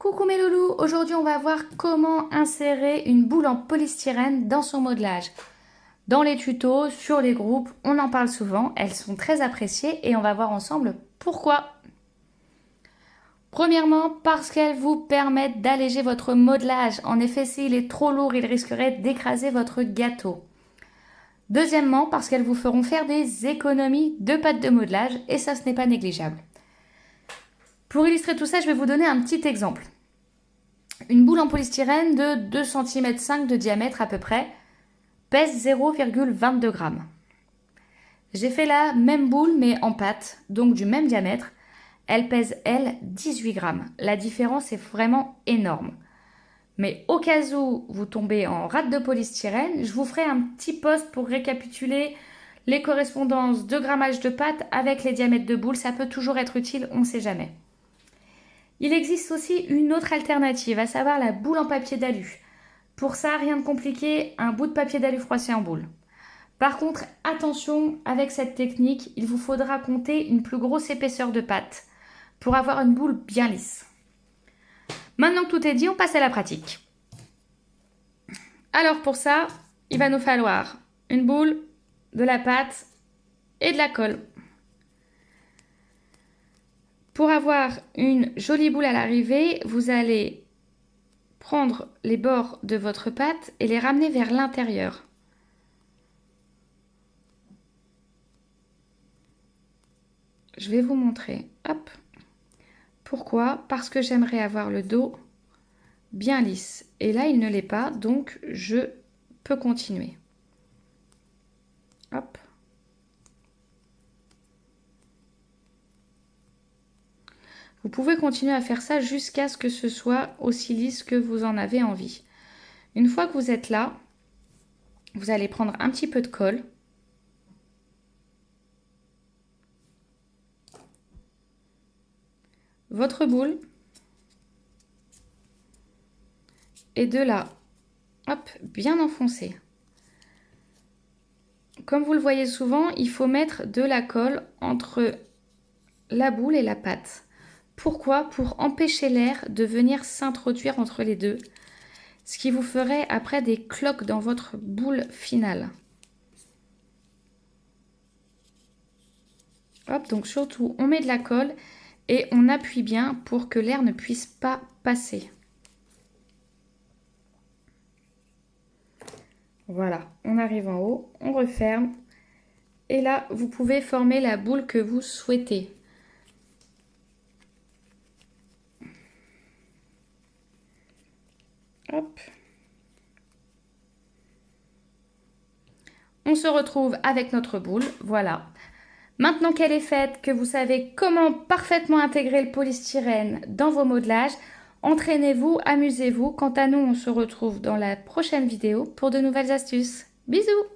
Coucou mes loulous, aujourd'hui on va voir comment insérer une boule en polystyrène dans son modelage. Dans les tutos, sur les groupes, on en parle souvent, elles sont très appréciées et on va voir ensemble pourquoi. Premièrement, parce qu'elles vous permettent d'alléger votre modelage. En effet, s'il est trop lourd, il risquerait d'écraser votre gâteau. Deuxièmement, parce qu'elles vous feront faire des économies de pâte de modelage et ça, ce n'est pas négligeable. Pour illustrer tout ça, je vais vous donner un petit exemple. Une boule en polystyrène de 2,5 cm de diamètre à peu près pèse 0,22 g. J'ai fait la même boule mais en pâte, donc du même diamètre. Elle pèse, elle, 18 g. La différence est vraiment énorme. Mais au cas où vous tombez en rate de polystyrène, je vous ferai un petit post pour récapituler les correspondances de grammage de pâte avec les diamètres de boule. Ça peut toujours être utile, on ne sait jamais. Il existe aussi une autre alternative, à savoir la boule en papier d'alu. Pour ça, rien de compliqué, un bout de papier d'alu froissé en boule. Par contre, attention, avec cette technique, il vous faudra compter une plus grosse épaisseur de pâte pour avoir une boule bien lisse. Maintenant que tout est dit, on passe à la pratique. Alors pour ça, il va nous falloir une boule, de la pâte et de la colle. Pour avoir une jolie boule à l'arrivée, vous allez prendre les bords de votre pâte et les ramener vers l'intérieur. Je vais vous montrer. Hop. Pourquoi? Parce que j'aimerais avoir le dos bien lisse. Et là, il ne l'est pas, donc je peux continuer. Hop. Vous pouvez continuer à faire ça jusqu'à ce que ce soit aussi lisse que vous en avez envie. Une fois que vous êtes là, vous allez prendre un petit peu de colle. Votre boule. Et de là, hop, bien enfoncer. Comme vous le voyez souvent, il faut mettre de la colle entre la boule et la pâte. Pourquoi? Pour empêcher l'air de venir s'introduire entre les deux, ce qui vous ferait après des cloques dans votre boule finale. Hop, donc surtout, on met de la colle et on appuie bien pour que l'air ne puisse pas passer. Voilà, on arrive en haut, on referme. Et là, vous pouvez former la boule que vous souhaitez. Hop. On se retrouve avec notre boule, voilà. Maintenant qu'elle est faite, que vous savez comment parfaitement intégrer le polystyrène dans vos modelages, entraînez-vous, amusez-vous. Quant à nous, on se retrouve dans la prochaine vidéo pour de nouvelles astuces. Bisous!